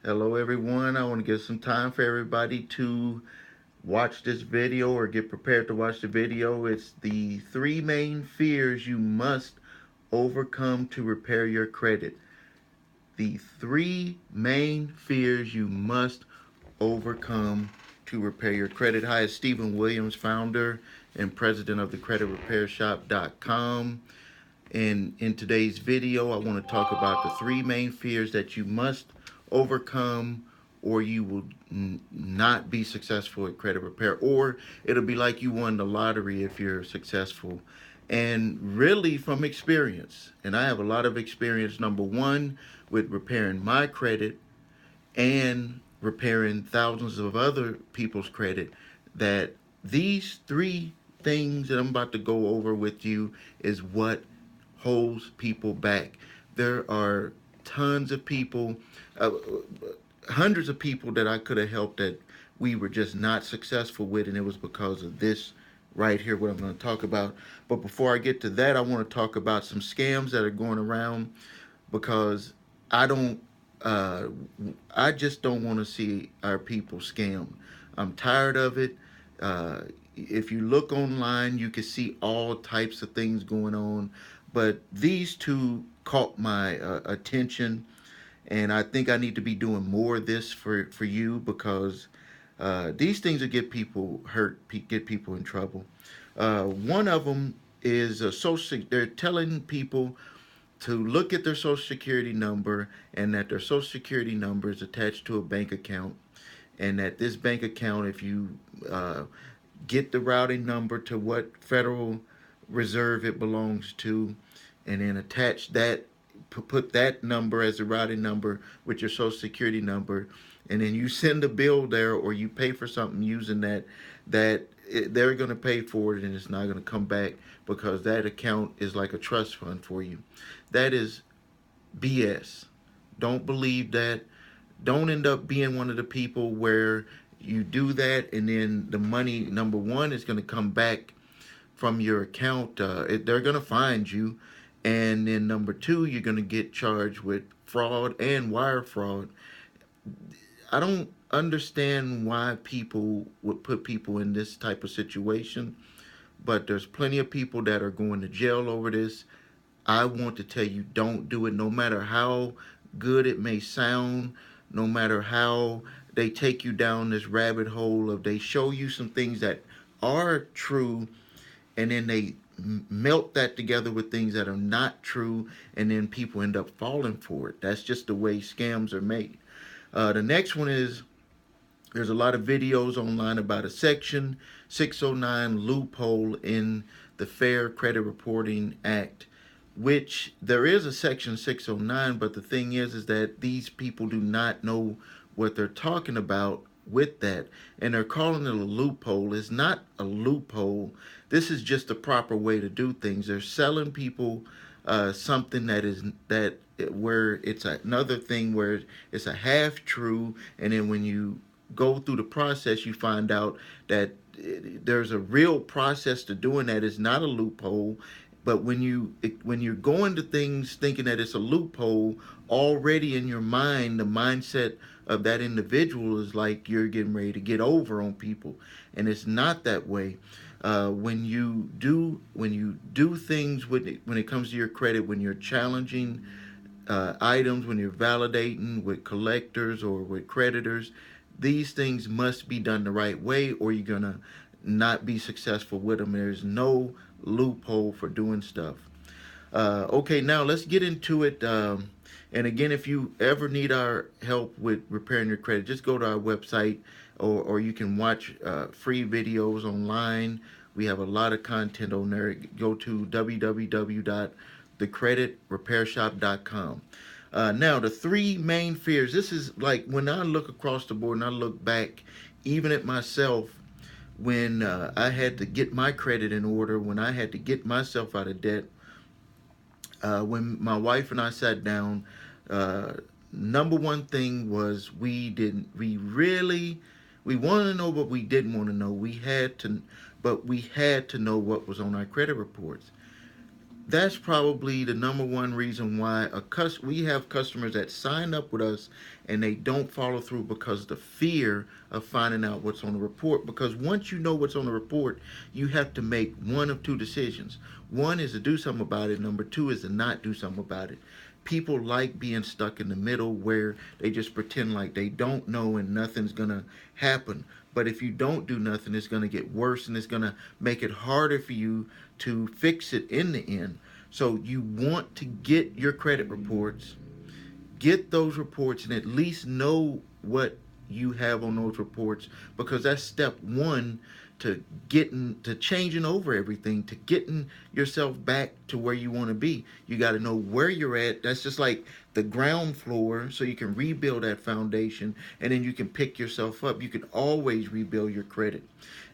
Hello everyone. I want to give some time for everybody to watch this video or get prepared to watch the video. It's the three main fears you must overcome to repair your credit. The three main fears you must overcome to repair your credit. Hi, it's Stephen Williams, founder and president of the creditrepairshop.com. And in today's video, I want to talk about the three main fears that you must overcome, or you will not be successful at credit repair, or it'll be like you won the lottery if you're successful. And really, from experience, and I have a lot of experience, number one, with repairing my credit and repairing thousands of other people's credit, that these three things that I'm about to go over with you is what holds people back. There are tons of people, uh, hundreds of people that I could have helped that we were just not successful with, and it was because of this right here, what I'm going to talk about. But before I get to that, I want to talk about some scams that are going around, because I don't, uh, I just don't want to see our people scammed. I'm tired of it. Uh, if you look online, you can see all types of things going on, but these two caught my attention, and I think I need to be doing more of this for you, because these things will get people hurt, get people in trouble. One of them is a social. They're telling people to look at their social security number, and that their social security number is attached to a bank account, and that this bank account, if you uh, get the routing number to what Federal Reserve it belongs to, and then attach that, put that number as a routing number with your social security number, and then you send a bill there, or you pay for something using they're going to pay for it, and it's not going to come back, because that account is like a trust fund for you. That is BS. Don't believe that. Don't end up being one of the people where you do that, and then the money, number one, is going to come back from your account. They're going to find you. And then number two, you're going to get charged with fraud and wire fraud. I don't understand why people would put people in this type of situation, but there's plenty of people that are going to jail over this. I want to tell you, don't do it, no matter how good it may sound, no matter how they take you down this rabbit hole of, they show you some things that are true, and then they melt that together with things that are not true, and then people end up falling for it. That's just the way scams are made. The next one is, there's a lot of videos online about a Section 609 loophole in the Fair Credit Reporting Act, which there is a Section 609, but the thing is that these people do not know what they're talking about with that, and they're calling it a loophole. It's not a loophole. This is just the proper way to do things. They're selling people something that is that where it's another thing where it's a half true, and then when you go through the process, you find out that there's a real process to doing that. It's not a loophole. But when you're going to things thinking that it's a loophole, already in your mind, the mindset of that individual is like you're getting ready to get over on people, and it's not that way. When you do things when it comes to your credit, when you're challenging items, when you're validating with collectors or with creditors, these things must be done the right way, or you're gonna not be successful with them. There's no loophole for doing stuff. Okay, now let's get into it. And again, if you ever need our help with repairing your credit, just go to our website, or you can watch free videos online. We have a lot of content on there. Go to www.thecreditrepairshop.com. Now, the three main fears. This is like when I look across the board and I look back, even at myself, when I had to get my credit in order, when I had to get myself out of debt, when my wife and I sat down, uh, number one thing was, we wanted to know, but we didn't want to know. But we had to know what was on our credit reports. That's probably the number one reason why we have customers that sign up with us and they don't follow through because the fear of finding out what's on the report. Because once you know what's on the report, you have to make one of two decisions. One is to do something about it. Number two is to not do something about it. People like being stuck in the middle where they just pretend like they don't know and nothing's gonna happen. But if you don't do nothing, it's gonna get worse and it's gonna make it harder for you to fix it in the end. So you want to get your credit reports, get those reports, and at least know what you have on those reports, because that's step one to getting to changing over everything, to getting yourself back to where you want to be. You got to know where you're at. That's just like the ground floor, so you can rebuild that foundation, and then you can pick yourself up. You can always rebuild your credit.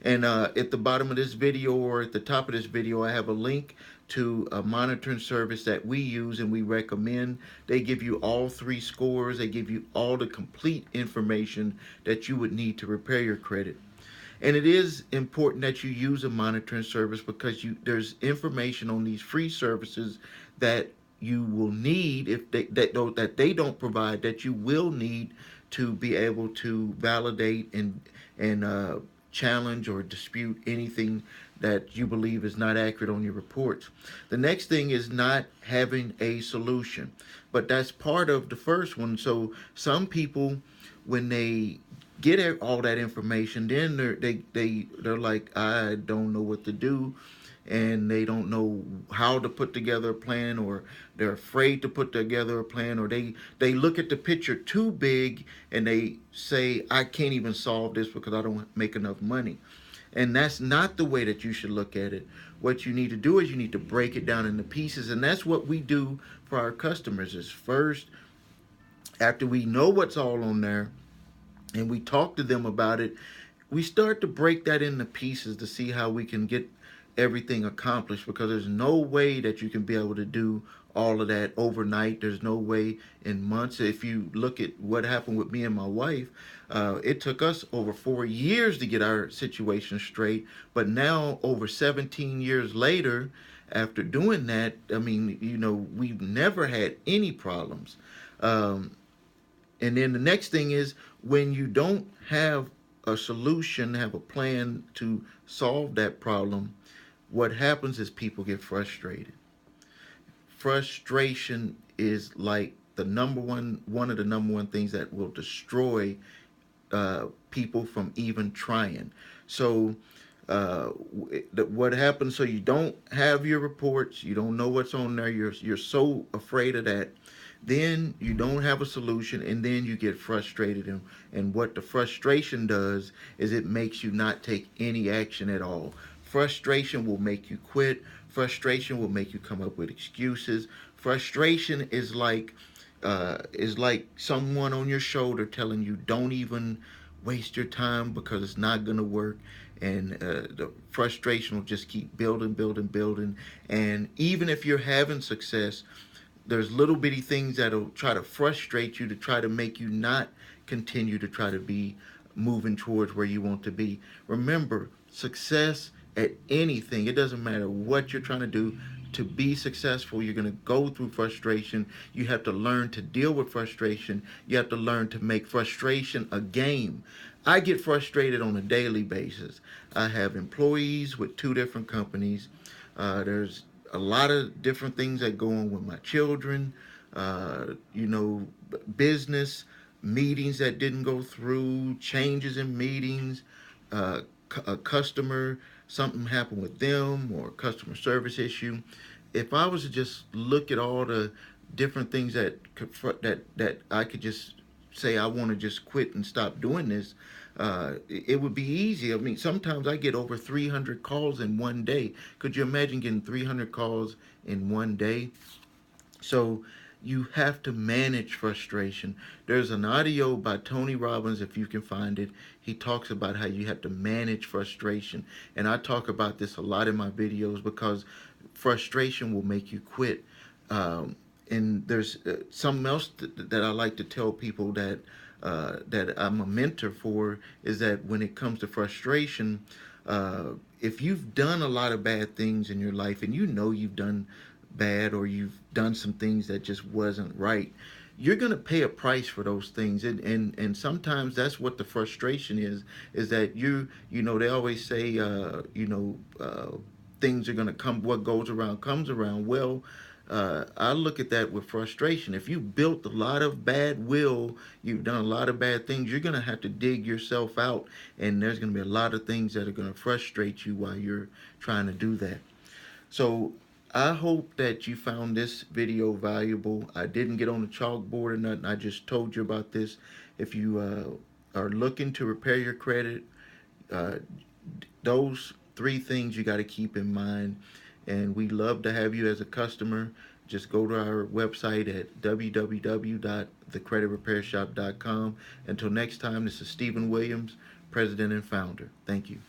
And at the bottom of this video or at the top of this video, I have a link to a monitoring service that we use and we recommend. They give you all three scores. They give you all the complete information that you would need to repair your credit. And it is important that you use a monitoring service because there's information on these free services that you will need if they don't provide, that you will need to be able to validate and challenge or dispute anything that you believe is not accurate on your reports. The next thing is not having a solution, but that's part of the first one. So some people, when they get all that information, then they're like, I don't know what to do, and they don't know how to put together a plan, or they're afraid to put together a plan, or they look at the picture too big and they say, I can't even solve this because I don't make enough money. And that's not the way that you should look at it. What you need to do is you need to break it down into pieces, and that's what we do for our customers. Is first, after we know what's all on there and we talk to them about it, we start to break that into pieces to see how we can get everything accomplished, because there's no way that you can be able to do all of that overnight. There's no way in months. If you look at what happened with me and my wife, it took us over 4 years to get our situation straight. But now, over 17 years later, after doing that, I mean, we've never had any problems. Um, and then the next thing is, when you don't have a solution, have a plan to solve that problem, what happens is people get frustrated. Frustration is like one of the number one things that will destroy people from even trying. So what happens? So you don't have your reports, you don't know what's on there. You're so afraid of that. Then you don't have a solution, and then you get frustrated. And what the frustration does is it makes you not take any action at all. Frustration will make you quit. Frustration will make you come up with excuses. Frustration is like someone on your shoulder telling you, don't even waste your time because it's not going to work. And the frustration will just keep building, building, building. And even if you're having success, there's little bitty things that'll try to frustrate you, to try to make you not continue to try to be moving towards where you want to be. Remember, success at anything, it doesn't matter what you're trying to do. To be successful, you're going to go through frustration. You have to learn to deal with frustration. You have to learn to make frustration a game. I get frustrated on a daily basis. I have employees with two different companies. There's a lot of different things that go on with my children, business meetings that didn't go through, changes in meetings, a customer, something happened with them, or a customer service issue. If I was to just look at all the different things that I could just say I want to just quit and stop doing this, it would be easy. I mean, sometimes I get over 300 calls in one day. Could you imagine getting 300 calls in one day? So you have to manage frustration. There's an audio by Tony Robbins, if you can find it. He talks about how you have to manage frustration. And I talk about this a lot in my videos, because frustration will make you quit. And there's something else that I like to tell people that I'm a mentor for, is that when it comes to frustration, if you've done a lot of bad things in your life, and you've done bad, or you've done some things that just wasn't right, you're going to pay a price for those things. And sometimes that's what the frustration is that you know, they always say, things are going to come, what goes around comes around. Well, I look at that with frustration. If you built a lot of bad will, you've done a lot of bad things, you're going to have to dig yourself out, and there's going to be a lot of things that are going to frustrate you while you're trying to do that. So I hope that you found this video valuable. I didn't get on the chalkboard or nothing. I just told you about this. If you are looking to repair your credit, uh, those three things you got to keep in mind. And we love to have you as a customer. Just go to our website at www.thecreditrepairshop.com. Until next time, this is Stephen Williams, President and Founder. Thank you.